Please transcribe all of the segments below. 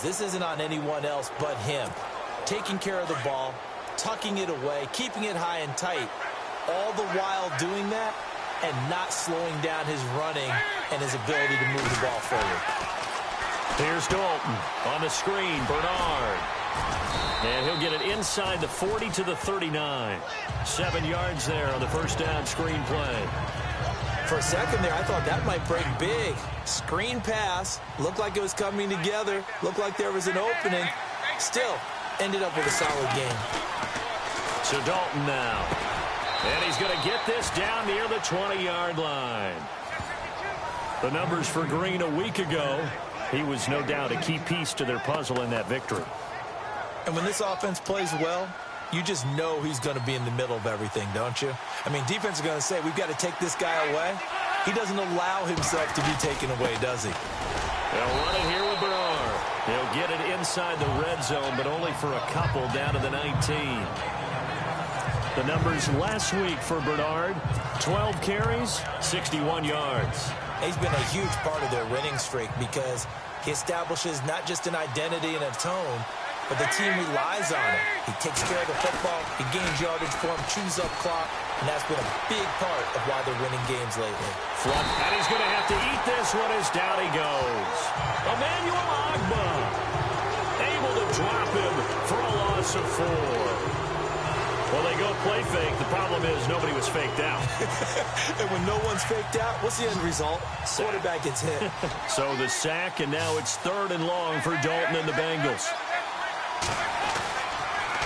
games. This isn't on anyone else but him. Taking care of the ball, tucking it away, keeping it high and tight, all the while doing that and not slowing down his running and his ability to move the ball forward. Here's Dalton on the screen. Bernard. And he'll get it inside the 40 to the 39. 7 yards there on the first down screen play. For a second there, I thought that might break big. Screen pass. Looked like it was coming together. Looked like there was an opening. Still, ended up with a solid game. So Dalton now. And he's going to get this down near the 20-yard line. The numbers for Green a week ago. He was no doubt a key piece to their puzzle in that victory. And when this offense plays well, you just know he's going to be in the middle of everything, don't you? I mean, defense is going to say, we've got to take this guy away. He doesn't allow himself to be taken away, does he? They'll run it here with Bernard. He'll get it inside the red zone, but only for a couple down to the 19. The numbers last week for Bernard, 12 carries, 61 yards. He's been a huge part of their winning streak because he establishes not just an identity and a tone, but the team relies on him. He takes care of the football, he gains yardage for him, chews up clock, and that's been a big part of why they're winning games lately. Flop, and he's going to have to eat this one as down he goes. Emmanuel Agba able to drop him for a loss of 4. Well, they go play fake. The problem is nobody was faked out. And when no one's faked out, what's the end result? Quarterback gets hit. So the sack, and now it's 3rd and long for Dalton and the Bengals.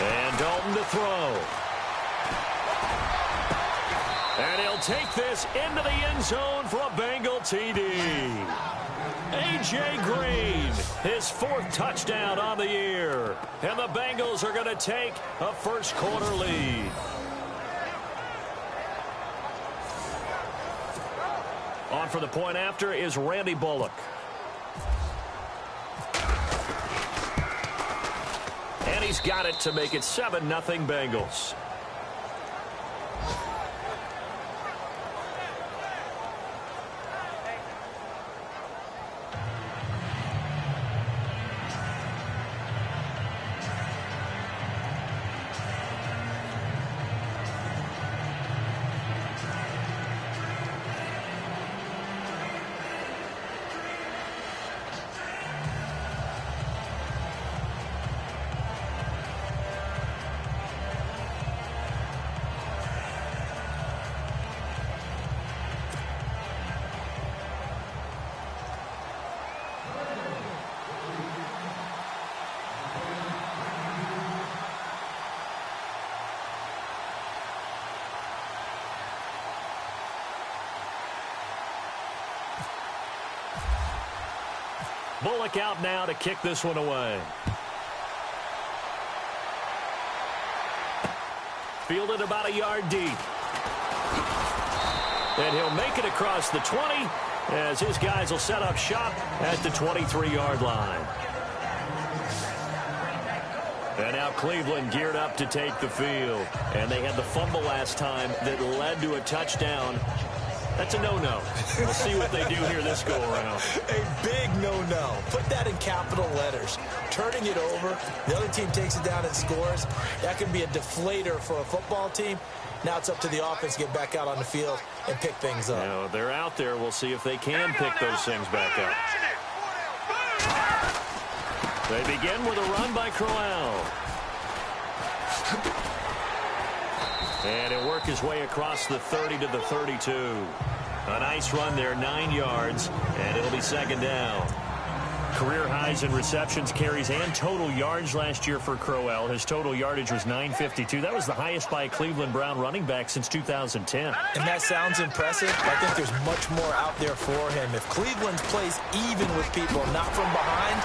And Dalton to throw. And he'll take this into the end zone for a Bengal TD. A.J. Green, his 4th touchdown on the year. And the Bengals are going to take a first-quarter lead. On for the point after is Randy Bullock. And he's got it to make it 7-0 Bengals. Bullock out now to kick this one away. Fielded about a yard deep. And he'll make it across the 20 as his guys will set up shop at the 23-yard line. And now Cleveland geared up to take the field. And they had the fumble last time that led to a touchdown. That's a no-no. We'll see what they do here this go-around. A big no-no. Put that in capital letters. Turning it over, the other team takes it down and scores. That can be a deflator for a football team. Now it's up to the offense to get back out on the field and pick things up. Now, they're out there. We'll see if they can pick those things back up. They begin with a run by Crowell. And he'll work his way across the 30 to the 32. A nice run there, 9 yards, and it'll be 2nd down. Career highs in receptions, carries, and total yards last year for Crowell. His total yardage was 952. That was the highest by a Cleveland Brown running back since 2010. And that sounds impressive. I think there's much more out there for him. If Cleveland plays even with people, not from behind,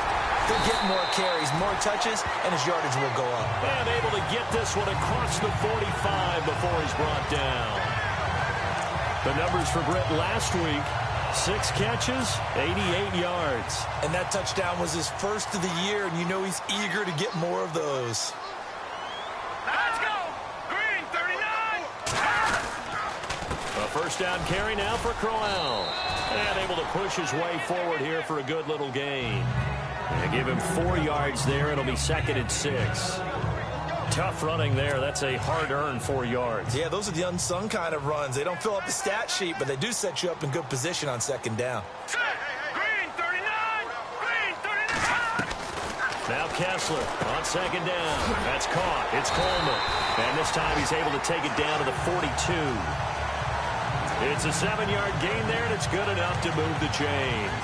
he'll get more carries, more touches, and his yardage will go up. And able to get this one across the 45 before he's brought down. The numbers for Britt last week: 6 catches, 88 yards. And that touchdown was his first of the year, and you know he's eager to get more of those. Let's go! Green, 39! A first down carry now for Crowell. And able to push his way forward here for a good little gain. They give him 4 yards there. It'll be 2nd and 6. Tough running there. That's a hard-earned 4 yards. Yeah, those are the unsung kind of runs. They don't fill up the stat sheet, but they do set you up in good position on 2nd down. Green 39. Green 39. Now Kessler on 2nd down. That's caught. It's Coleman. And this time he's able to take it down to the 42. It's a 7-yard gain there, and it's good enough to move the chains.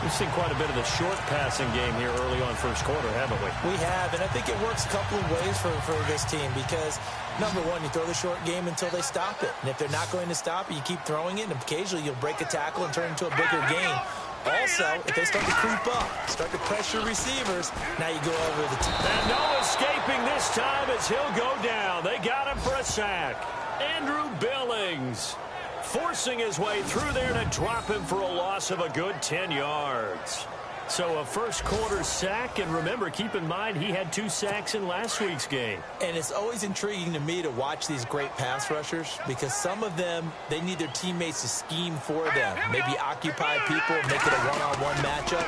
We've seen quite a bit of the short passing game here early on first quarter, haven't we? We have, and I think it works a couple of ways for this team because, number one, you throw the short game until they stop it. And if they're not going to stop it, you keep throwing it, and occasionally you'll break a tackle and turn it into a bigger game. Also, if they start to creep up, start to pressure receivers, now you go over the top. And no escaping this time as he'll go down. They got him for a sack. Andrew Billings forcing his way through there to drop him for a loss of a good 10 yards. So a first quarter sack, and remember, keep in mind he had 2 sacks in last week's game. And it's always intriguing to me to watch these great pass rushers because some of them, they need their teammates to scheme for them. Maybe occupy people, make it a one-on-one matchup.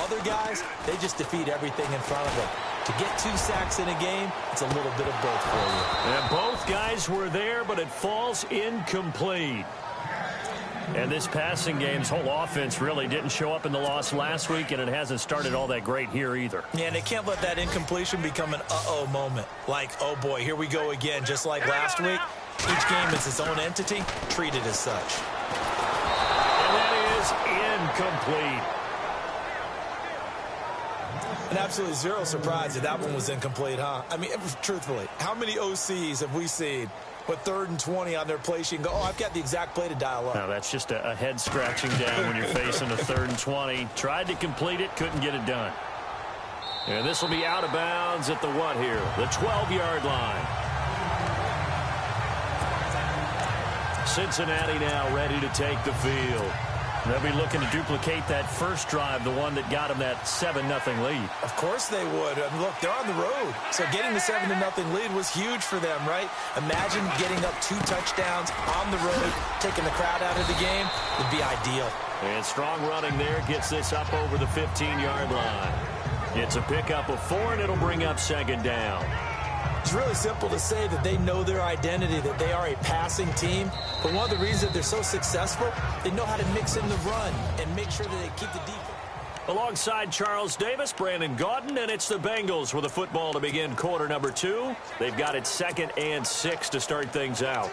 Other guys, they just defeat everything in front of them. To get 2 sacks in a game, it's a little bit of both for you. And both guys were there, but it falls incomplete. And this passing game's whole offense really didn't show up in the loss last week, and it hasn't started all that great here either. Yeah, and they can't let that incompletion become an uh-oh moment. Like, oh boy, here we go again, just like last week. Each game is its own entity, treat it as such. And that is incomplete. And absolutely zero surprise that one was incomplete, huh? I mean, truthfully, how many OCs have we seen with 3rd and 20 on their play sheet and go, oh, I've got the exact play to dial up? Now, that's just a head scratching down when you're facing a 3rd and 20. Tried to complete it, couldn't get it done. And this will be out of bounds at the what here? The 12-yard line. Cincinnati now ready to take the field. They'll be looking to duplicate that first drive, the one that got them that 7-0 lead. Of course they would. I mean, look, they're on the road. So getting the 7-0 lead was huge for them, right? Imagine getting up 2 touchdowns on the road, taking the crowd out of the game would be ideal. And strong running there gets this up over the 15-yard line. It's a pickup of 4, and it'll bring up 2nd down. It's really simple to say that they know their identity, that they are a passing team. But one of the reasons that they're so successful, they know how to mix in the run and make sure that they keep the defense. Alongside Charles Davis, Brandon Gaudin, and it's the Bengals with a football to begin quarter number 2. They've got it 2nd and 6 to start things out.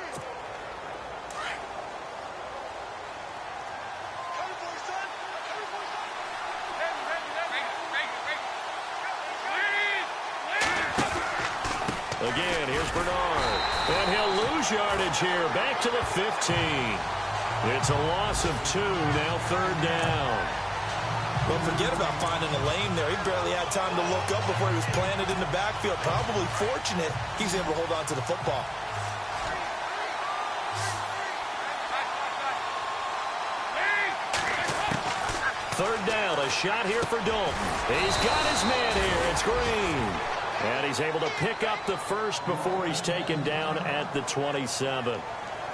Again, here's Bernard. And he'll lose yardage here. Back to the 15. It's a loss of 2. Now 3rd down. Well, forget about finding a lane there. He barely had time to look up before he was planted in the backfield. Probably fortunate he's able to hold on to the football. Third down, a shot here for Dalton. He's got his man here. It's Green. And he's able to pick up the first before he's taken down at the 27.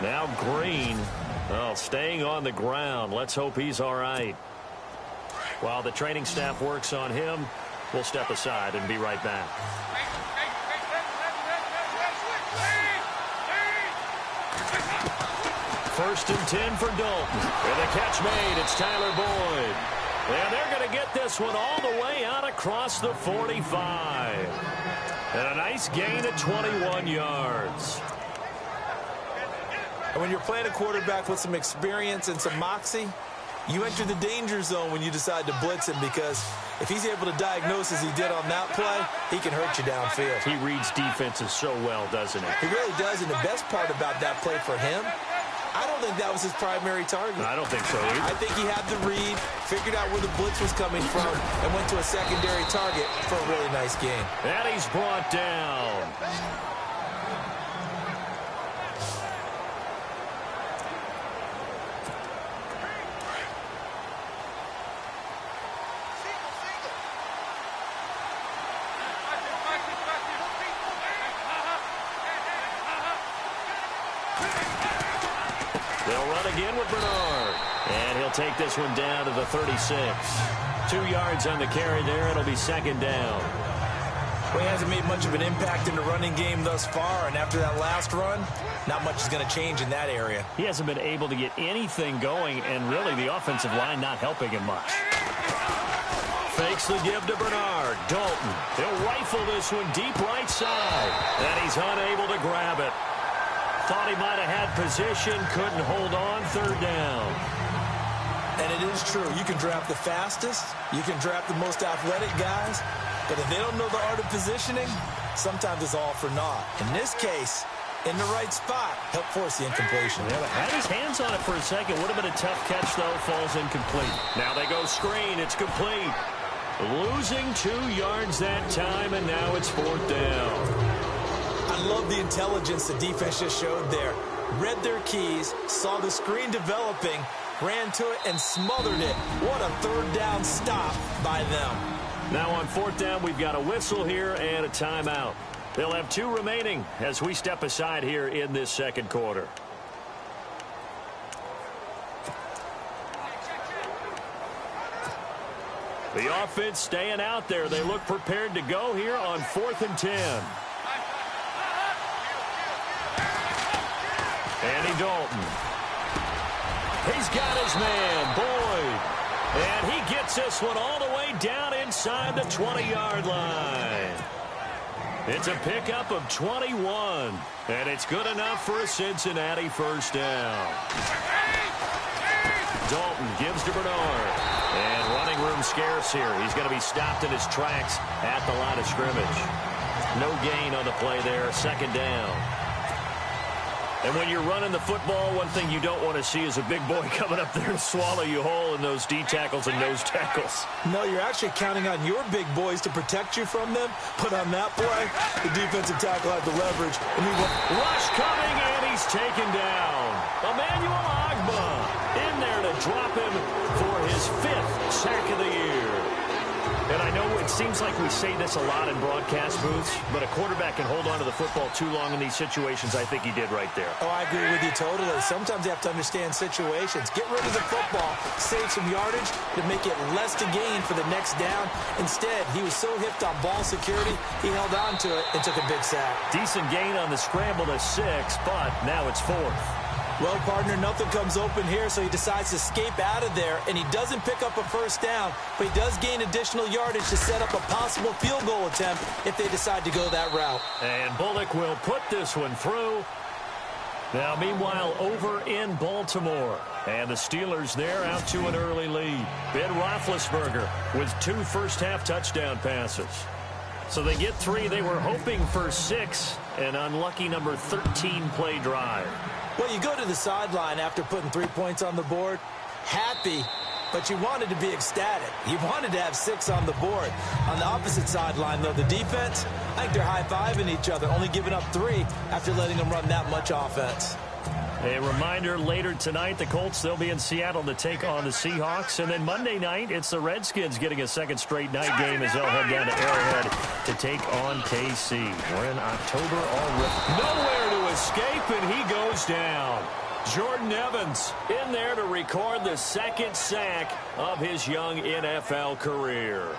Now Green, staying on the ground. Let's hope he's all right. While the training staff works on him, we'll step aside and be right back. First and 10 for Dalton. And the catch made. It's Tyler Boyd. And they're going to get this one all the way out across the 45. And a nice gain of 21 yards. And when you're playing a quarterback with some experience and some moxie, you enter the danger zone when you decide to blitz him, because if he's able to diagnose as he did on that play, he can hurt you downfield. He reads defenses so well, doesn't he? He really does, and the best part about that play for him, I don't think that was his primary target. I don't think so either. I think he had the read, figured out where the blitz was coming from, and went to a secondary target for a really nice game. And he's brought down. They'll run again with Bernard. And he'll take this one down to the 36. 2 yards on the carry there. It'll be second down. Well, he hasn't made much of an impact in the running game thus far, and after that last run, not much is going to change in that area. He hasn't been able to get anything going, and really the offensive line not helping him much. Fakes the give to Bernard. Dalton. He'll rifle this one deep right side, and he's unable to grab it. Thought he might have had position, couldn't hold on. Third down. And it is true. You can draft the fastest. You can draft the most athletic guys. But if they don't know the art of positioning, sometimes it's all for naught. In this case, in the right spot, help force the incompletion. Yeah, but had his hands on it for a second. Would have been a tough catch, though. Falls incomplete. Now they go screen. It's complete. Losing 2 yards that time, and now it's fourth down. I love the intelligence the defense just showed there. Read their keys, saw the screen developing, ran to it, and smothered it. What a third down stop by them. Now on fourth down, we've got a whistle here and a timeout. They'll have 2 remaining as we step aside here in this second quarter. The offense staying out there. They look prepared to go here on 4th and 10. Andy Dalton. He's got his man, Boyd. And he gets this one all the way down inside the 20-yard line. It's a pickup of 21. And it's good enough for a Cincinnati first down. Dalton gives to Bernard. And running room scarce here. He's going to be stopped in his tracks at the line of scrimmage. No gain on the play there. Second down. And when you're running the football, one thing you don't want to see is a big boy coming up there to swallow you whole in those D tackles and nose tackles. No, you're actually counting on your big boys to protect you from them. But on that play, the defensive tackle had the leverage. And rush coming, and he's taken down. Emmanuel Agba in there to drop him for his 5th sack of the year. And I know it seems like we say this a lot in broadcast booths, but a quarterback can hold on to the football too long in these situations. I think he did right there. Oh, I agree with you totally. Sometimes you have to understand situations. Get rid of the football, save some yardage to make it less to gain for the next down. Instead, he was so hipped on ball security, he held on to it and took a big sack. Decent gain on the scramble to 6, but now it's 4th. Well, partner, nothing comes open here, so he decides to escape out of there, and he doesn't pick up a first down, but he does gain additional yardage to set up a possible field goal attempt if they decide to go that route. And Bullock will put this one through. Now, meanwhile, over in Baltimore, and the Steelers there out to an early lead. Ben Roethlisberger with 2 first-half touchdown passes. So they get 3. They were hoping for 6, an unlucky number 13 play drive. Well, you go to the sideline after putting 3 points on the board, happy, but you wanted to be ecstatic. You wanted to have 6 on the board. On the opposite sideline, though, the defense, I think they're high-fiving each other, only giving up 3 after letting them run that much offense. A reminder, later tonight, the Colts, they'll be in Seattle to take on the Seahawks. And then Monday night, it's the Redskins getting a second straight night game as they'll head down to Arrowhead to take on KC. We're in October already. Nowhere to escape, and he goes down. Jordan Evans in there to record the 2nd sack of his young NFL career.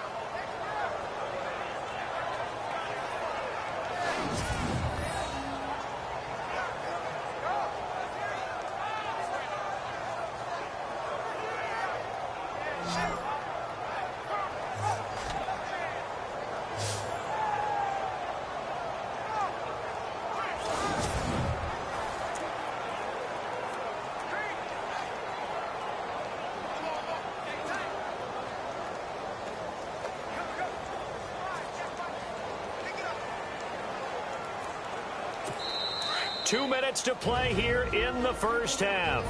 Two minutes to play here in the first half.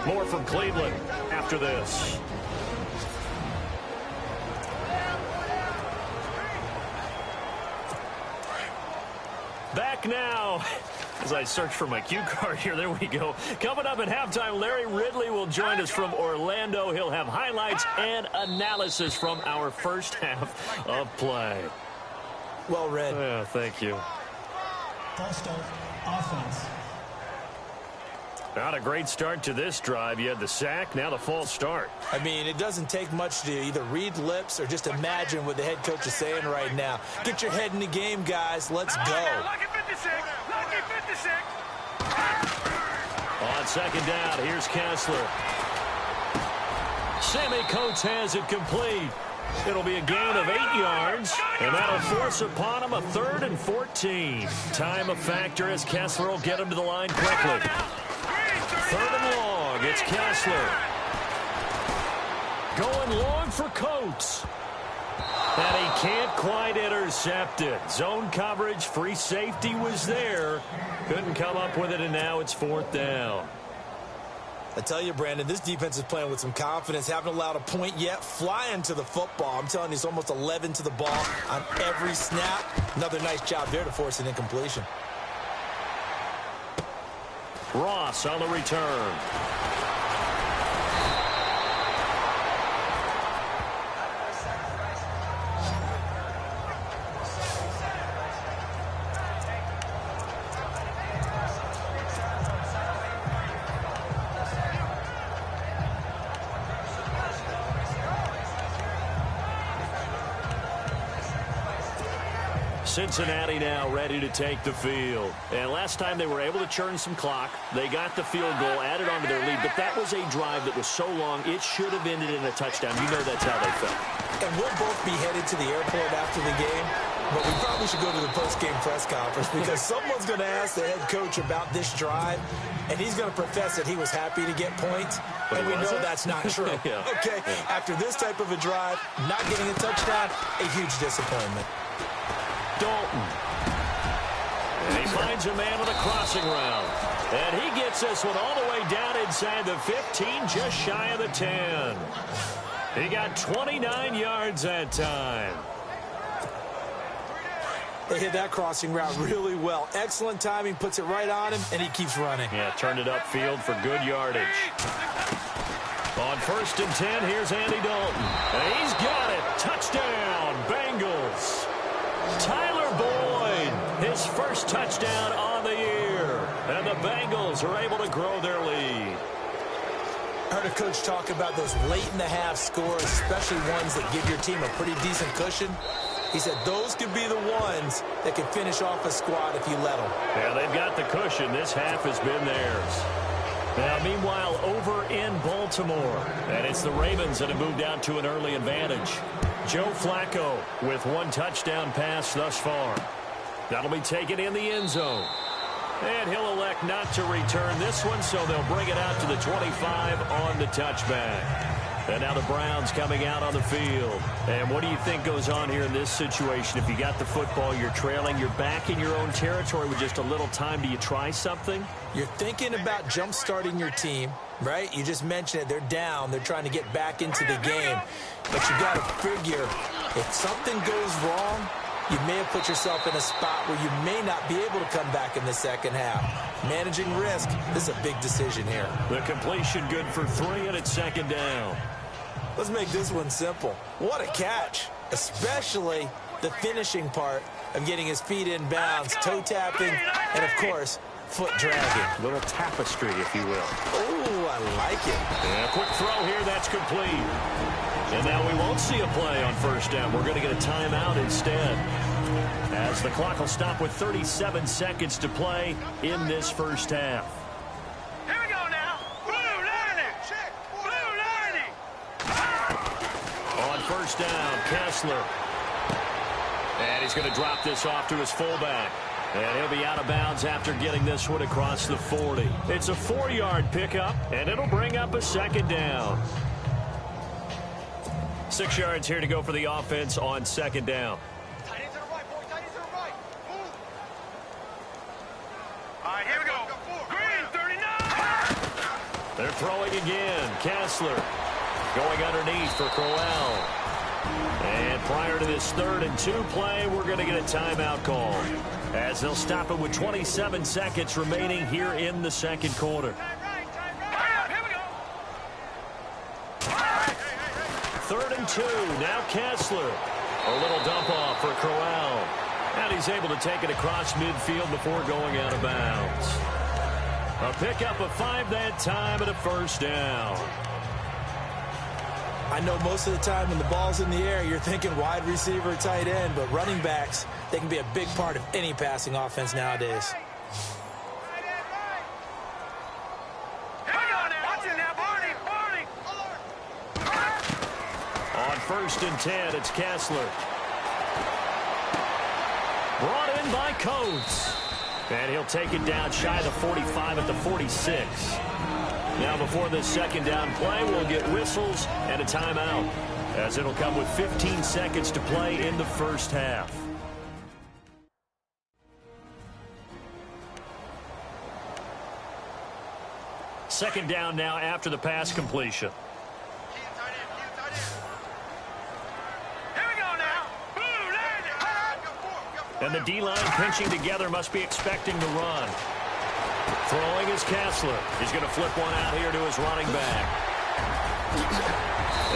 More from Cleveland after this. Back now. As I search for my cue card here, there we go. Coming up at halftime, Larry Ridley will join us from Orlando. He'll have highlights and analysis from our first half of play. Well read. Yeah, thank you. False start, offense. Not a great start to this drive. You had the sack, now the false start. I mean, it doesn't take much to either read lips or just imagine what the head coach is saying right now. Get your head in the game, guys. Let's go. Lucky 56. Lucky 56. On second down, here's Kessler. Sammy Coates has it complete. It'll be a gain of 8 yards, and that'll force upon him a 3rd and 14. Time a factor as Kessler will get him to the line quickly. 3rd and long, it's Kessler. Going long for Coates. And he can't quite intercept it. Zone coverage, free safety was there. Couldn't come up with it, and now it's 4th down. I tell you, Brandon, this defense is playing with some confidence. Haven't allowed a point yet. Flying to the football. I'm telling you, it's almost 11 to the ball on every snap. Another nice job there to force an incompletion. Ross on the return. Cincinnati now ready to take the field. And last time they were able to churn some clock. They got the field goal, added on to their lead. But that was a drive that was so long, it should have ended in a touchdown. You know that's how they felt. And we'll both be headed to the airport after the game. But we probably should go to the post-game press conference because someone's going to ask the head coach about this drive. And he's going to profess that he was happy to get points. And we know that's not true. Yeah. Okay, after this type of a drive, not getting a touchdown, a huge disappointment. Dalton. And he finds a man with a crossing route. And he gets this one all the way down inside the 15, just shy of the 10. He got 29 yards that time. They hit that crossing route really well. Excellent timing, puts it right on him, and he keeps running. Yeah, turned it upfield for good yardage. On 1st and 10, here's Andy Dalton. And he's got it. Touchdown, Bengals. Tyler Boyd, his first touchdown on the year. And the Bengals are able to grow their lead. I heard a coach talk about those late-in-the-half scores, especially ones that give your team a pretty decent cushion. He said those could be the ones that can finish off a squad if you let them. Yeah, they've got the cushion. This half has been theirs. Now, meanwhile, over in Baltimore, and it's the Ravens that have moved out to an early advantage. Joe Flacco with 1 touchdown pass thus far. That'll be taken in the end zone. And he'll elect not to return this one, so they'll bring it out to the 25 on the touchback. And now the Browns coming out on the field. And what do you think goes on here in this situation? If you got the football, you're trailing, you're back in your own territory with just a little time. Do you try something? You're thinking about jump-starting your team, right? You just mentioned it. They're down. They're trying to get back into the game. But you got to figure, if something goes wrong, you may have put yourself in a spot where you may not be able to come back in the second half. Managing risk, this is a big decision here. The completion good for 3, and it's 2nd down. Let's make this one simple. What a catch, especially the finishing part of getting his feet in bounds, toe tapping, and of course, foot dragging. A little tapestry, if you will. Oh, I like it. And a quick throw here, that's complete. And now we won't see a play on 1st down. We're going to get a timeout instead, as the clock will stop with 37 seconds to play in this first half. Here we go now. Blue lining. Blue lining. On 1st down, Kessler. And he's going to drop this off to his fullback. And he'll be out of bounds after getting this one across the 40. It's a 4-yard pickup, and it'll bring up a 2nd down. 6 yards here to go for the offense on 2nd down. Tight end to the right, boy. Tight end to the right. Move. All right, here we go. Green, 39. They're throwing again. Kessler going underneath for Crowell. And prior to this 3rd and 2 play, we're going to get a timeout call, as they'll stop it with 27 seconds remaining here in the 2nd quarter. Here we go. 3rd and 2. Now Kessler. A little dump off for Crowell. And he's able to take it across midfield before going out of bounds. A pickup of 5 that time and a first down. I know most of the time when the ball's in the air, you're thinking wide receiver, tight end, but running backs, they can be a big part of any passing offense nowadays. On 1st and 10, it's Kessler. Brought in by Coates. And he'll take it down shy of the 45 at the 46. Now before this second down play, we'll get whistles and a timeout, as it'll come with 15 seconds to play in the first half. Second down now after the pass completion. And the D-line pinching together must be expecting the run. Throwing is Kessler. He's going to flip one out here to his running back.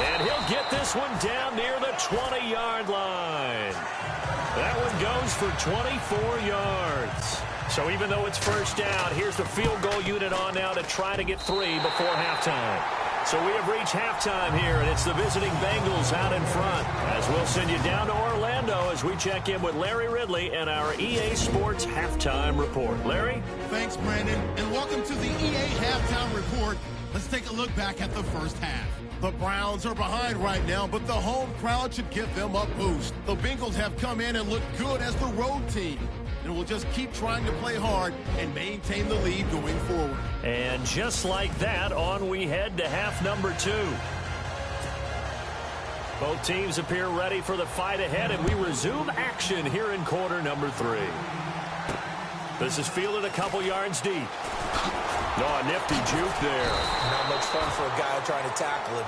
And he'll get this one down near the 20-yard line. That one goes for 24 yards. So even though it's first down, here's the field goal unit on now to try to get 3 before halftime. So we have reached halftime here, and it's the visiting Bengals out in front. As we'll send you down to Orlando as we check in with Larry Ridley and our EA Sports Halftime Report. Larry? Thanks, Brandon, and welcome to the EA Halftime Report. Let's take a look back at the first half. The Browns are behind right now, but the home crowd should give them a boost. The Bengals have come in and looked good as the road team, and we'll just keep trying to play hard and maintain the lead going forward. And just like that, on we head to half number 2. Both teams appear ready for the fight ahead, and we resume action here in quarter number 3. This is fielded a couple yards deep. Oh, a nifty juke there. Not much fun for a guy trying to tackle him.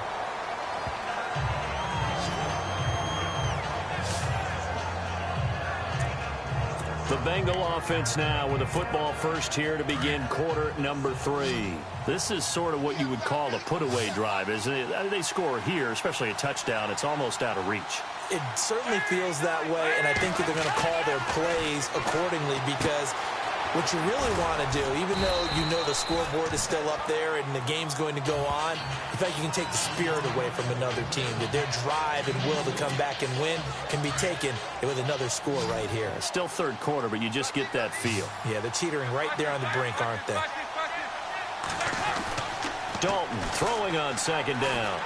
The Bengal offense now with a football first here to begin quarter number 3. This is sort of what you would call a put-away drive, isn't it? They score here, especially a touchdown. It's almost out of reach. It certainly feels that way, and I think that they're going to call their plays accordingly, because what you really want to do, even though you know the scoreboard is still up there and the game's going to go on, in fact, you can take the spirit away from another team, that their drive and will to come back and win can be taken with another score right here. It's still third quarter, but you just get that feel. Yeah, they're teetering right there on the brink, aren't they? Dalton throwing on second down.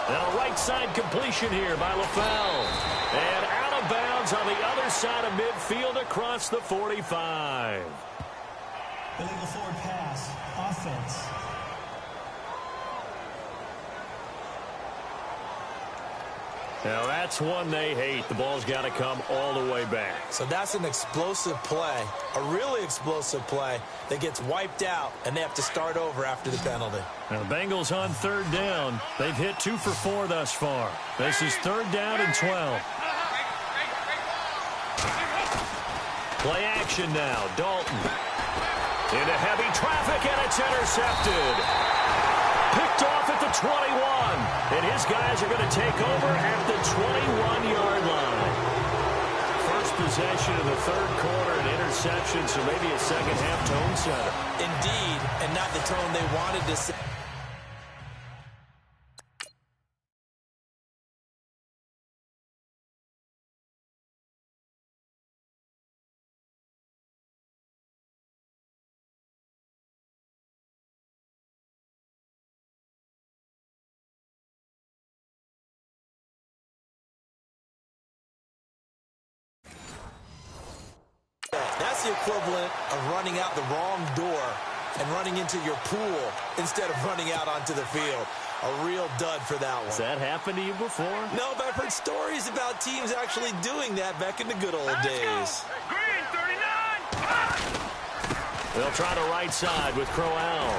And a right side completion here by LaFell. And out of bounds on the other side of midfield across the 45. Illegal forward pass. Offense. Now that's one they hate. The ball's got to come all the way back. So that's an explosive play, a really explosive play that gets wiped out, and they have to start over after the penalty. Now the Bengals on third down. They've hit 2 for 4 thus far. This is third down and 12. Play action now. Dalton into heavy traffic, and it's intercepted. Picked off at the 21. And his guys are going to take over at the 21-yard line. First possession of the third quarter, an interception, so maybe a second-half tone setter. Indeed, and not the tone they wanted to set. That's the equivalent of running out the wrong door and running into your pool instead of running out onto the field. A real dud for that one. Has that happened to you before? No, but I've heard stories about teams actually doing that back in the good old days. Green 39. They'll try the right side with Crowell.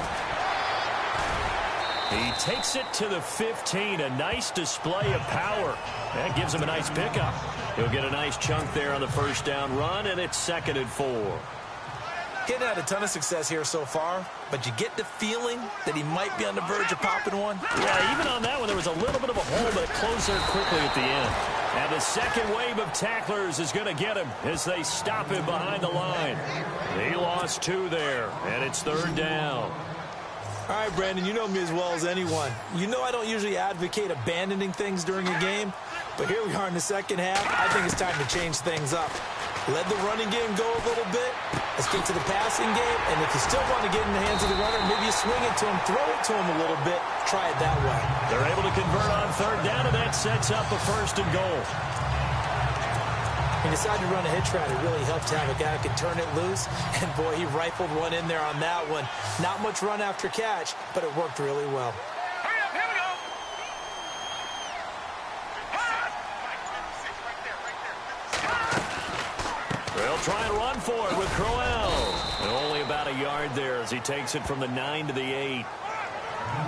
He takes it to the 15. A nice display of power. That gives him a nice pickup. He'll get a nice chunk there on the first down run, and it's 2nd and 4. He hadn't had a ton of success here so far, but you get the feeling that he might be on the verge of popping one. Yeah, even on that one, there was a little bit of a hole, but it closed there quickly at the end. And the second wave of tacklers is going to get him as they stop him behind the line. He lost 2 there, and it's 3rd down. All right, Brandon, you know me as well as anyone. You know I don't usually advocate abandoning things during a game, but here we are in the second half. I think it's time to change things up. Let the running game go a little bit. Let's get to the passing game. And if you still want to get in the hands of the runner, maybe you swing it to him, throw it to him a little bit. Try it that way. They're able to convert on 3rd down, and that sets up a 1st and goal. He decided to run a hitch route. It really helped to have a guy who could turn it loose. And, boy, he rifled one in there on that one. Not much run after catch, but it worked really well. Hurry up, here we go. They'll try and run for it with Crowell. And only about a yard there as he takes it from the 9 to the 8.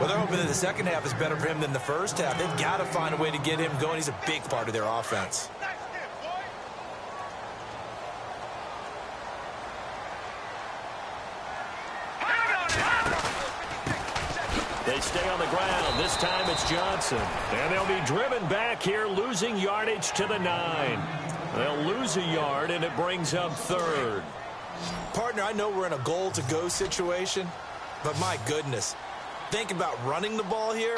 Well, they're hoping that the second half is better for him than the first half. They've got to find a way to get him going. He's a big part of their offense. They stay on the ground. This time it's Johnson. And they'll be driven back here, losing yardage to the 9. They'll lose a yard, and it brings up 3rd. Partner, I know we're in a goal-to-go situation, but my goodness, think about running the ball here.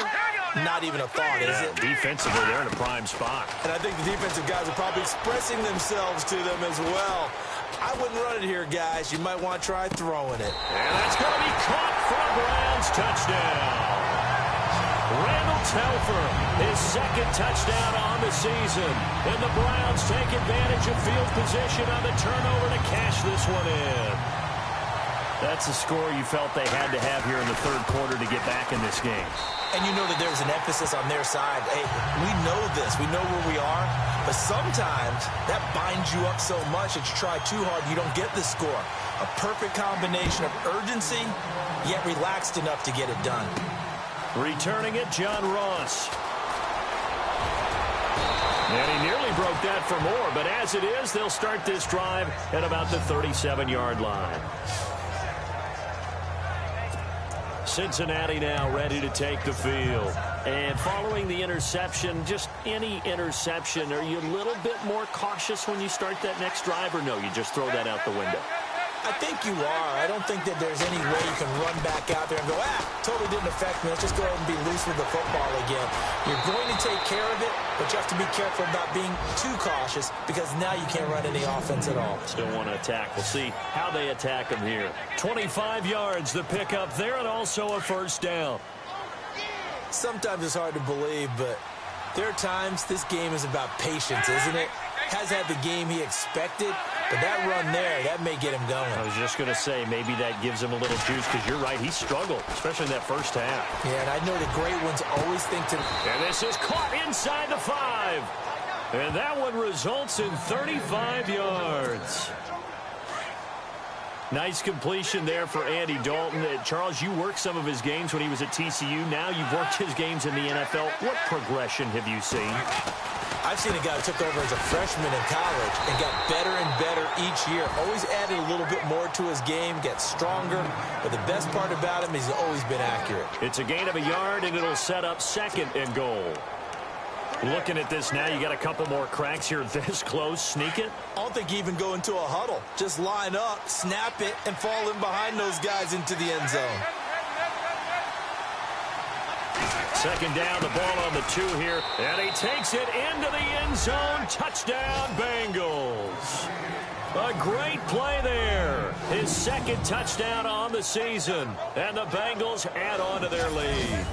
Not even a thought, is it? Defensively, they're in a prime spot. And I think the defensive guys are probably expressing themselves to them as well. I wouldn't run it here, guys. You might want to try throwing it. And that's going to be caught for a Browns touchdown. Randall Telfer, his 2nd touchdown on the season. And the Browns take advantage of field position on the turnover to cash this one in. That's a score you felt they had to have here in the 3rd quarter to get back in this game. And you know that there's an emphasis on their side. Hey, we know this. We know where we are. But sometimes that binds you up so much that you try too hard, you don't get the score. A perfect combination of urgency, yet relaxed enough to get it done. Returning it, John Ross. And he nearly broke that for more, but as it is, they'll start this drive at about the 37-yard line. Cincinnati now ready to take the field. And following the interception, just any interception, are you a little bit more cautious when you start that next drive, or no, you just throw that out the window? I think you are. I don't think that there's any way you can run back out there and go, totally didn't affect me. Let's just go ahead and be loose with the football again. You're going to take care of it, but you have to be careful about being too cautious because now you can't run any offense at all. Still want to attack. We'll see how they attack them here. 25 yards, the pickup there, and also a 1st down. Sometimes it's hard to believe, but there are times this game is about patience, isn't it? Has had the game he expected, but that run there, that may get him going. I was just going to say, maybe that gives him a little juice, because you're right, he struggled, especially in that first half. Yeah, and I know the great ones always think to... And this is caught inside the 5. And that one results in 35 yards. Nice completion there for Andy Dalton. Charles, you worked some of his games when he was at TCU. Now you've worked his games in the NFL. What progression have you seen? I've seen a guy who took over as a freshman in college and got better and better each year. Always added a little bit more to his game, gets stronger. But the best part about him is he's always been accurate. It's a gain of a yard, and it'll set up 2nd and goal. Looking at this now, you got a couple more cracks here this close. Sneak it? I don't think you even go into a huddle. Just line up, snap it, and fall in behind those guys into the end zone. 2nd down, the ball on the 2 here. And he takes it into the end zone. Touchdown, Bengals. A great play there. His 2nd touchdown on the season. And the Bengals add on to their lead.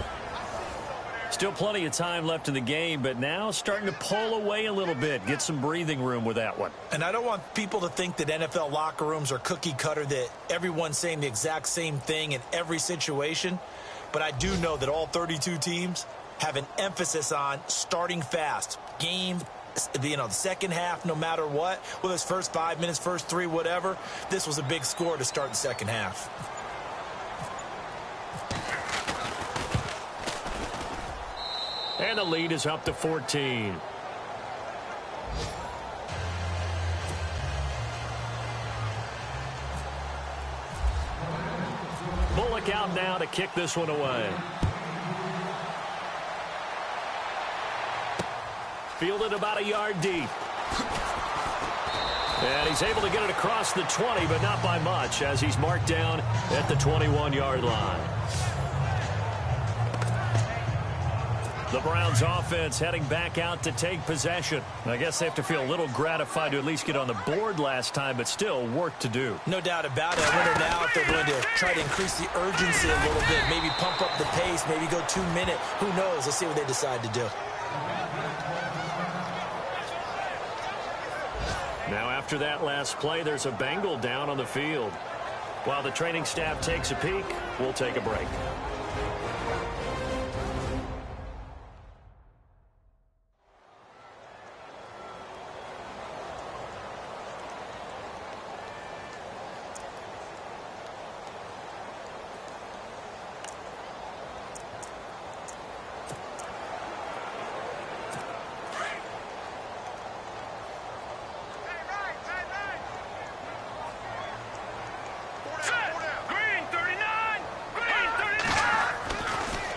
Still plenty of time left in the game, but now starting to pull away a little bit. Get some breathing room with that one. And I don't want people to think that NFL locker rooms are cookie cutter, that everyone's saying the exact same thing in every situation. But I do know that all 32 teams have an emphasis on starting fast. Game, the second half, no matter what. Whether it's first 5 minutes, first 3, whatever. This was a big score to start the second half. And the lead is up to 14. look out now to kick this one away. Fielded about a yard deep. And he's able to get it across the 20, but not by much, as he's marked down at the 21-yard line. The Browns offense heading back out to take possession. I guess they have to feel a little gratified to at least get on the board last time, but still work to do. No doubt about it. I wonder now if they're going to try to increase the urgency a little bit, maybe pump up the pace, maybe go 2 minute. Who knows? Let's see what they decide to do. Now after that last play, there's a Bengal down on the field. While the training staff takes a peek, we'll take a break.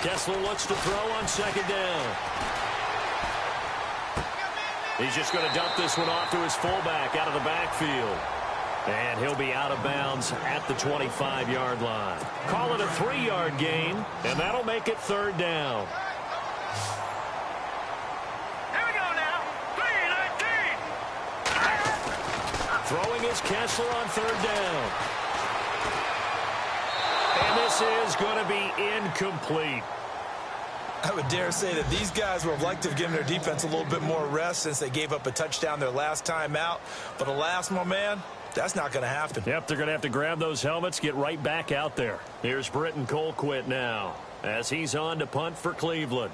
Kessler looks to throw on second down. He's just going to dump this one off to his fullback out of the backfield. And he'll be out of bounds at the 25-yard line. Call it a 3-yard gain, and that'll make it third down. Here we go now. 3-19. Throwing is Kessler on third down. And this is going to be incomplete. I would dare say that these guys would have liked to have given their defense a little bit more rest since they gave up a touchdown their last time out. But alas, my man, that's not going to happen. Yep, they're going to have to grab those helmets, get right back out there. Here's Britton Colquitt now as he's on to punt for Cleveland.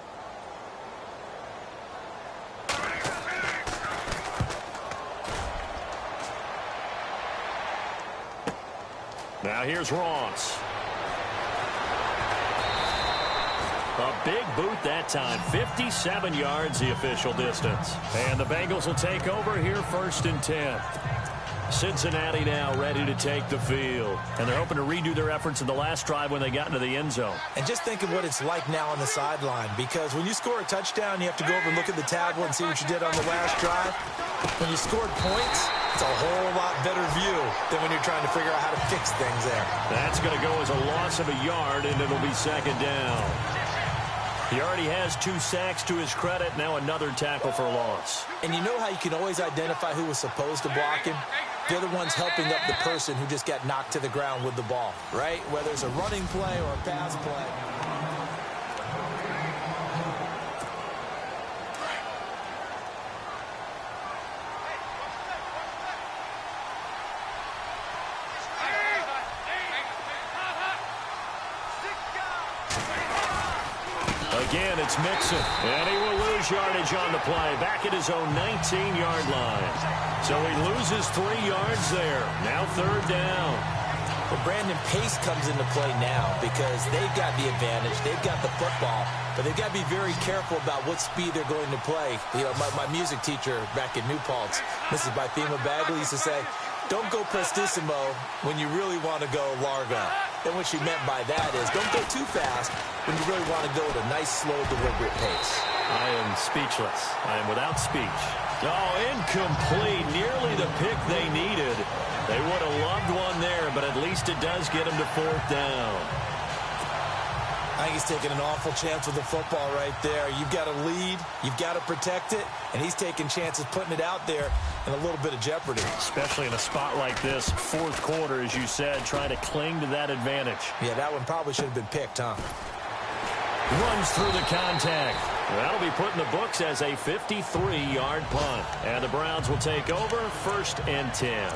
Now here's Ross. A big boot that time. 57 yards the official distance. And the Bengals will take over here first and 10. Cincinnati now ready to take the field. And they're hoping to redo their efforts in the last drive when they got into the end zone. And just think of what it's like now on the sideline, because when you score a touchdown, you have to go over and look at the tablet and see what you did on the last drive. When you scored points, it's a whole lot better view than when you're trying to figure out how to fix things there. That's going to go as a loss of a yard, and it'll be second down. He already has 2 sacks to his credit. Now another tackle for loss. And you know how you can always identify who was supposed to block him? They're the ones helping up the person who just got knocked to the ground with the ball, right? Whether it's a running play or a pass play. Again, it's Mixon, and he will lose yardage on the play, back at his own 19-yard line. So he loses 3 yards there. Now third down. Well, Brandon, pace comes into play now because they've got the advantage. They've got the football, but they've got to be very careful about what speed they're going to play. You know, my music teacher back in New Paltz, Mrs. Bythema Bagley, used to say, don't go prestissimo when you really want to go largo. And what she meant by that is don't go too fast when you really want to go at a nice, slow, deliberate pace. I am speechless. I am without speech. Oh, incomplete. Nearly the pick they needed. They would have loved one there, but at least it does get them to fourth down. I think he's taking an awful chance with the football right there. You've got to lead, you've got to protect it, and he's taking chances putting it out there in a little bit of jeopardy. Especially in a spot like this, fourth quarter, as you said, trying to cling to that advantage. Yeah, that one probably should have been picked, huh? Runs through the contact. That'll be put in the books as a 53-yard punt. And the Browns will take over first and 10.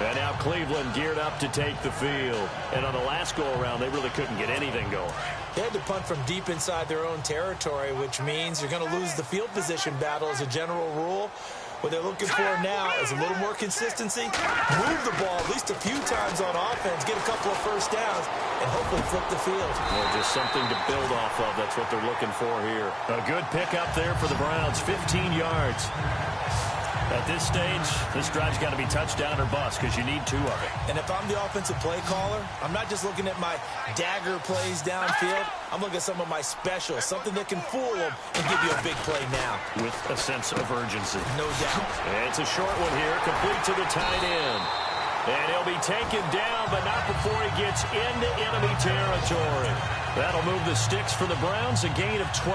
And now Cleveland geared up to take the field. And on the last go-around, they really couldn't get anything going. They had to punt from deep inside their own territory, which means you're going to lose the field position battle as a general rule. What they're looking for now is a little more consistency, move the ball at least a few times on offense, get a couple of first downs, and hopefully flip the field. Well, just something to build off of. That's what they're looking for here. A good pickup there for the Browns, 15 yards. At this stage, this drive's got to be touchdown or bust because you need 2 of it. And if I'm the offensive play caller, I'm not just looking at my dagger plays downfield. I'm looking at some of my specials, something that can fool them and give you a big play now. With a sense of urgency. No doubt. And it's a short one here, complete to the tight end. And he'll be taken down, but not before he gets into enemy territory. That'll move the sticks for the Browns, a gain of 12.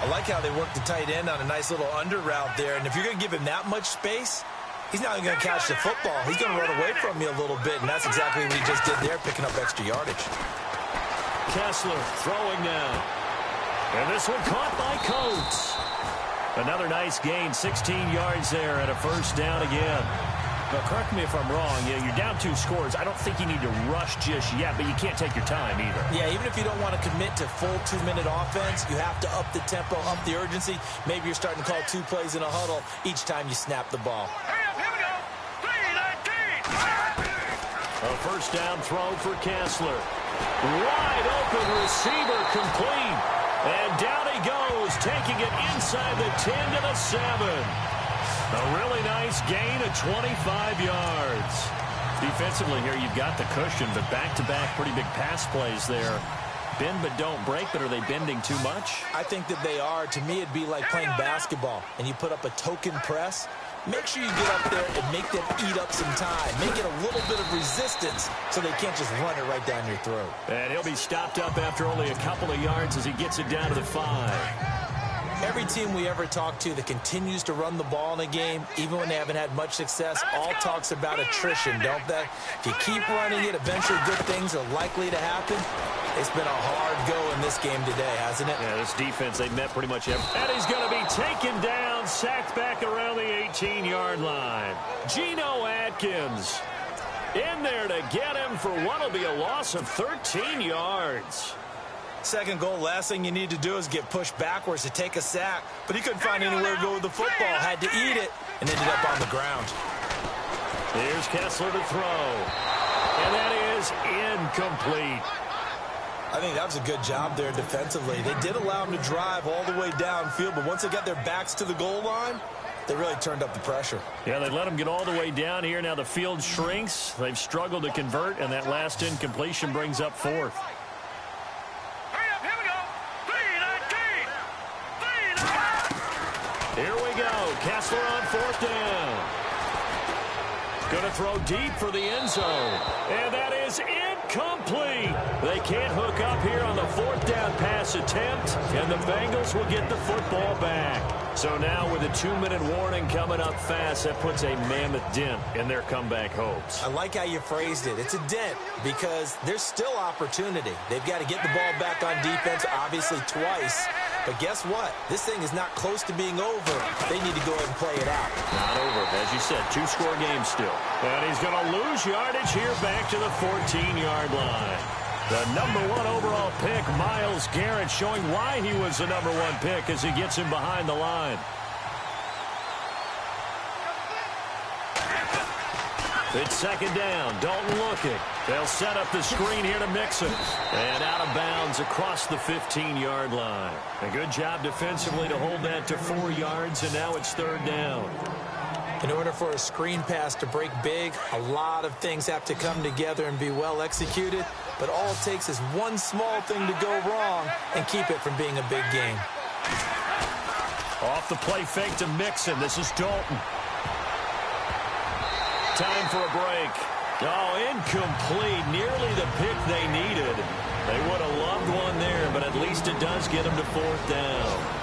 I like how they work the tight end on a nice little under route there. And if you're going to give him that much space, he's not even going to catch the football. He's going to run away from you a little bit, and that's exactly what he just did there, picking up extra yardage. Kessler throwing now. And this one caught by Coates. Another nice gain, 16 yards there, and a first down again. Now, correct me if I'm wrong. Yeah, you're down 2 scores. I don't think you need to rush just yet, but you can't take your time either. Yeah, even if you don't want to commit to full 2-minute offense, you have to up the tempo, up the urgency. Maybe you're starting to call 2 plays in a huddle each time you snap the ball. Hurry up, here we go. 3-19. A first down throw for Kessler. Wide open receiver complete. And down he goes, taking it inside the 10 to the 7. A really nice gain of 25 yards. Defensively here, you've got the cushion, but back-to-back pretty big pass plays there. Bend but don't break, but are they bending too much? I think that they are. To me, it'd be like playing basketball, and you put up a token press. Make sure you get up there and make them eat up some time. Make it a little bit of resistance so they can't just run it right down your throat. And he'll be stopped up after only a couple of yards as he gets it down to the 5. Every team we ever talk to that continues to run the ball in a game, even when they haven't had much success, all talks about attrition, don't they? If you keep running it, eventually good things are likely to happen. It's been a hard go in this game today, hasn't it? Yeah, this defense, they've met pretty much every... And he's going to be taken down, sacked back around the 18-yard line. Geno Atkins in there to get him for what will be a loss of 13 yards. Second goal, last thing you need to do is get pushed backwards to take a sack. But he couldn't find anywhere to go with the football, had to eat it, and ended up on the ground. Here's Kessler to throw. And that is incomplete. I think that was a good job there defensively. They did allow him to drive all the way downfield, but once they got their backs to the goal line, they really turned up the pressure. Yeah, they let him get all the way down here. Now the field shrinks. They've struggled to convert, and that last incompletion brings up 4th. Here we go. Kessler on 4th down. Going to throw deep for the end zone. And that is incomplete. They can't hook up here on the 4th down pass attempt. And the Bengals will get the football back. So now with a 2-minute warning coming up fast, that puts a mammoth dent in their comeback hopes. I like how you phrased it. It's a dent because there's still opportunity. They've got to get the ball back on defense, obviously twice. But guess what? This thing is not close to being over. They need to go ahead and play it out. Not over. As you said, 2-score game still. And he's going to lose yardage here back to the 14-yard line. The #1 overall pick, Myles Garrett, showing why he was the #1 pick as he gets him behind the line. It's second down. Dalton looking. They'll set up the screen here to Mixon. And out of bounds across the 15-yard line. A good job defensively to hold that to 4 yards, and now it's 3rd down. In order for a screen pass to break big, a lot of things have to come together and be well executed. But all it takes is one small thing to go wrong and keep it from being a big game. Off the play fake to Mixon. This is Dalton. Time for a break. Oh, incomplete. Nearly the pick they needed. They would have loved one there, but at least it does get them to 4th down.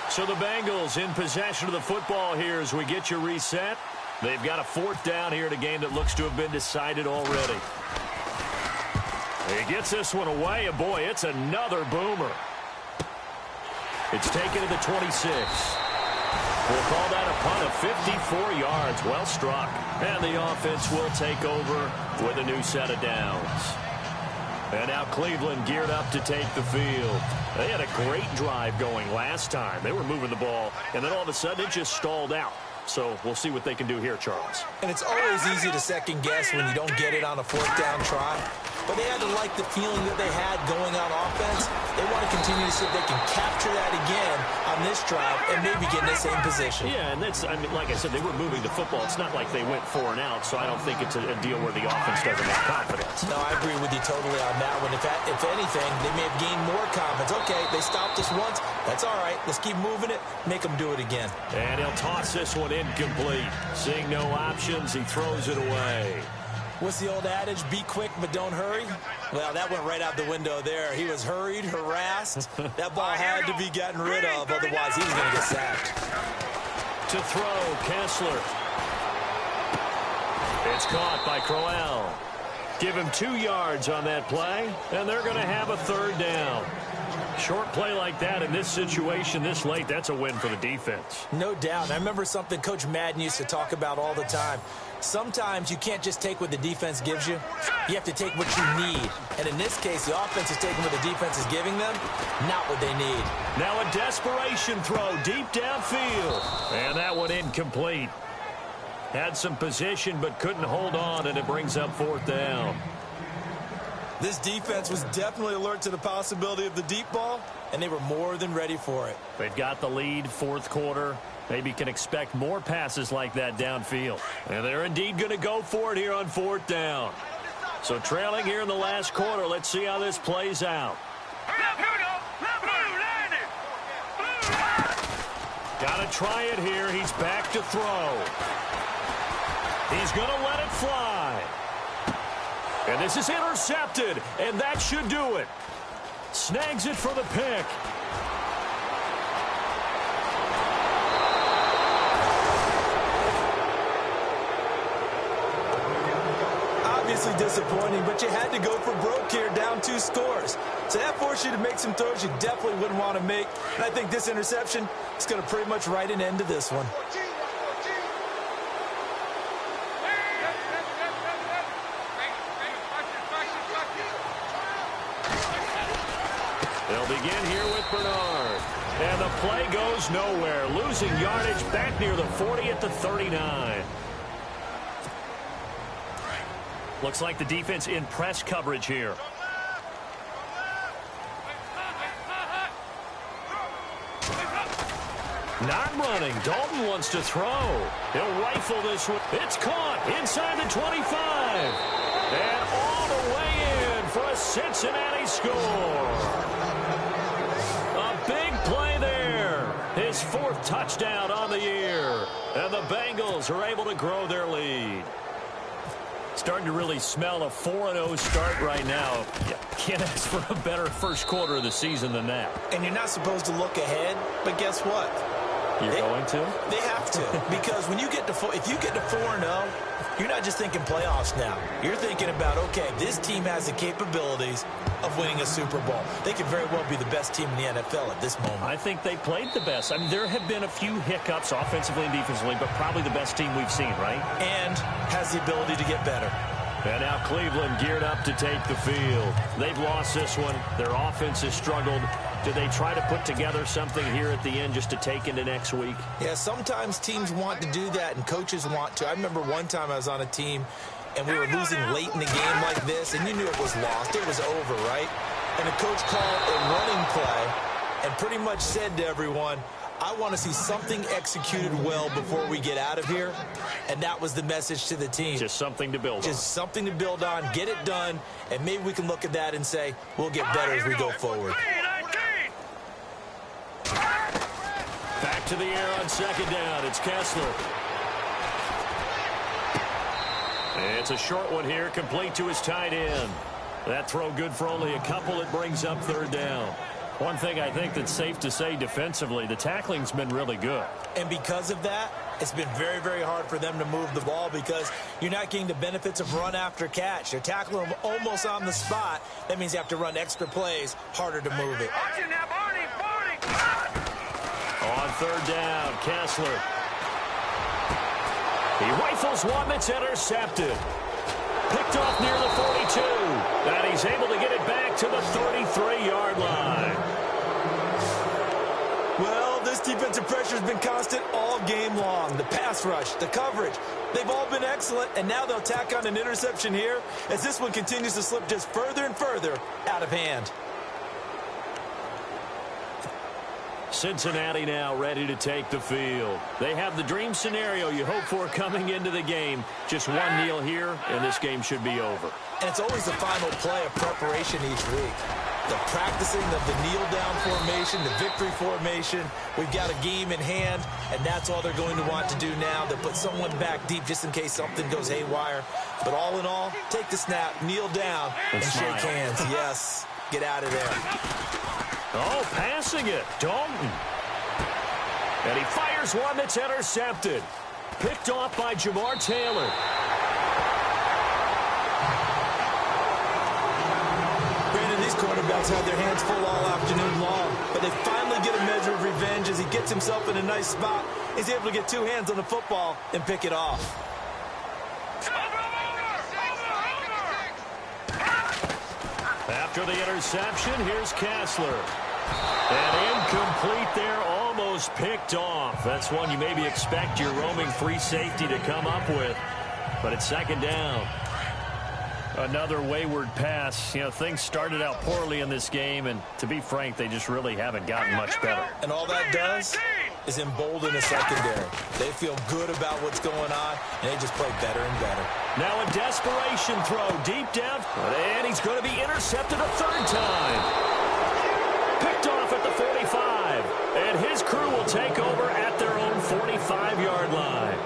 So the Bengals in possession of the football here as we get you reset. They've got a 4th down here in a game that looks to have been decided already. He gets this one away, and boy, it's another boomer. It's taken to the 26. We'll call that a punt of 54 yards. Well struck. And the offense will take over with a new set of downs. And now Cleveland geared up to take the field. They had a great drive going last time. They were moving the ball, and then all of a sudden it just stalled out. So we'll see what they can do here, Charles. And it's always easy to second guess when you don't get it on a 4th down try. but they had to like the feeling that they had going on offense. They want to continue to see if they can capture that again on this drive and maybe get in the same position. Yeah, and that's, I mean, like I said, they were moving the football. It's not like they went 4 and out, so I don't think it's a deal where the offense doesn't have confidence. No, I agree with you totally on that one. If anything, they may have gained more confidence. Okay, they stopped us once. That's all right. Let's keep moving it. Make them do it again. And he'll toss this one incomplete. Seeing no options, he throws it away. What's the old adage? Be quick, but don't hurry. Well, that went right out the window there. He was hurried, harassed. That ball had to be gotten rid of, otherwise he was going to get sacked. To throw, Kessler. It's caught by Crowell. Give him 2 yards on that play, and they're going to have a 3rd down. Short play like that in this situation this late, that's a win for the defense. No doubt. I remember something Coach Madden used to talk about all the time. Sometimes you can't just take what the defense gives you. You have to take what you need. And in this case, the offense is taking what the defense is giving them, not what they need. Now a desperation throw deep downfield. And that one incomplete. Had some position but couldn't hold on, and it brings up 4th down. This defense was definitely alert to the possibility of the deep ball, and they were more than ready for it. They've got the lead, 4th quarter. Maybe can expect more passes like that downfield. And they're indeed going to go for it here on 4th down. So trailing here in the last quarter. Let's see how this plays out. Got to try it here. He's back to throw. He's going to let it fly. And this is intercepted, and that should do it. Snags it for the pick. Obviously disappointing, but you had to go for broke here, down 2 scores. So that forced you to make some throws you definitely wouldn't want to make. And I think this interception is going to pretty much write an end to this one. They'll begin here with Bernard. And the play goes nowhere. Losing yardage back near the 40 at the 39. Looks like the defense in press coverage here. Not running. Dalton wants to throw. He'll rifle this one. It's caught inside the 25. And all the way in for a Cincinnati score. A big play there. His 4th touchdown on the year. And the Bengals are able to grow their lead. Starting to really smell a 4-0 start right now. You can't ask for a better first quarter of the season than that. And you're not supposed to look ahead, but guess what? You're going to? They have to. Because when you get to if you get to 4-0, you're not just thinking playoffs now. You're thinking about, okay, this team has the capabilities of winning a Super Bowl. They could very well be the best team in the NFL at this moment. I think they played the best. I mean, there have been a few hiccups offensively and defensively, but probably the best team we've seen, right? And has the ability to get better. And now Cleveland geared up to take the field. They've lost this one. Their offense has struggled. Do they try to put together something here at the end just to take into next week? Yeah, sometimes teams want to do that, and coaches want to. I remember one time I was on a team, and we were losing late in the game like this, and you knew it was lost. It was over, right? And the coach called a running play and pretty much said to everyone, I want to see something executed well before we get out of here. And that was the message to the team. Just something to build on. Just something to build on, get it done, and maybe we can look at that and say, we'll get better as we go forward. Back to the air on 2nd down. It's Kessler. It's a short one here, complete to his tight end. That throw good for only a couple. It brings up 3rd down. One thing I think that's safe to say defensively, the tackling's been really good. And because of that, it's been very, very hard for them to move the ball because you're not getting the benefits of run after catch. They're tackling them almost on the spot. That means you have to run extra plays, harder to move it. On 3rd down, Kessler. He rifles one that's intercepted. Picked off near the 42. And he's able to get it back to the 33-yard line. Well, this defensive pressure is pressure's been constant all game long. The pass rush, the coverage, they've all been excellent, and now they'll tack on an interception here as this one continues to slip just further and further out of hand. Cincinnati now ready to take the field. They have the dream scenario you hope for coming into the game. Just one kneel here, and this game should be over. And it's always the final play of preparation each week. The practicing of the kneel-down formation, the victory formation. We've got a game in hand, and that's all they're going to want to do now. They'll put someone back deep just in case something goes haywire. But all in all, take the snap, kneel down, and shake hands. Yes, get out of there. Oh, passing it. Dalton. And he fires one that's intercepted. Picked off by Jamar Taylor. These quarterbacks had their hands full all afternoon long, but they finally get a measure of revenge as he gets himself in a nice spot. He's able to get two hands on the football and pick it off. After the interception, here's Kessler. And incomplete there, almost picked off. That's one you maybe expect your roaming free safety to come up with, but it's second down. Another wayward pass. You know, things started out poorly in this game, and to be frank, they just really haven't gotten much better. And all that does is embolden the secondary. They feel good about what's going on, and they just play better and better. Now a desperation throw deep down, and he's going to be intercepted a third time. Picked off at the 45, and his crew will take over at their own 45-yard line.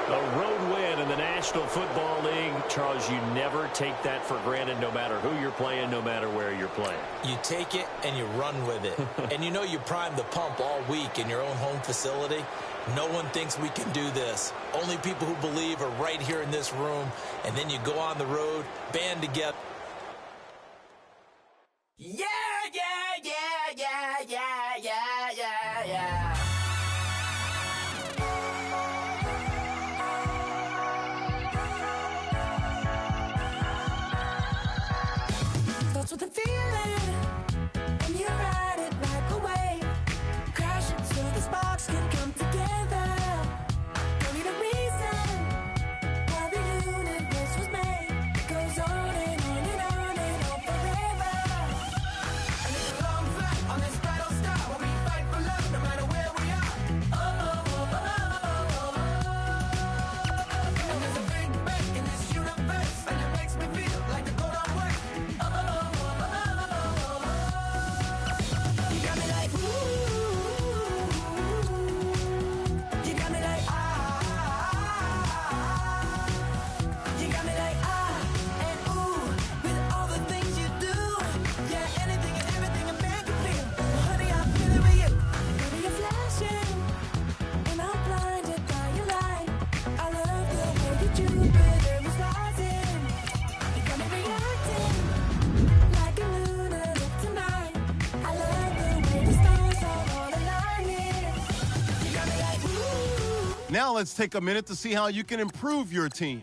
A road win in the National Football League. Charles, you never take that for granted no matter who you're playing, no matter where you're playing. You take it and you run with it. And you know you prime the pump all week in your own home facility. No one thinks we can do this. Only people who believe are right here in this room. And then you go on the road, band together. Yeah, yeah, yeah, yeah, yeah, yeah, yeah, yeah. With the feeling, and you ride it like a wave, crashing so the sparks can come together. Don't need a reason why the universe was made. It goes on and on and on and on forever. And it's a long flight on this battle star where we fight for love no matter where we are. Oh, oh, oh, oh, oh. And there's a big bang in this universe, and it makes me feel like the go don't work. Now let's take a minute to see how you can improve your team.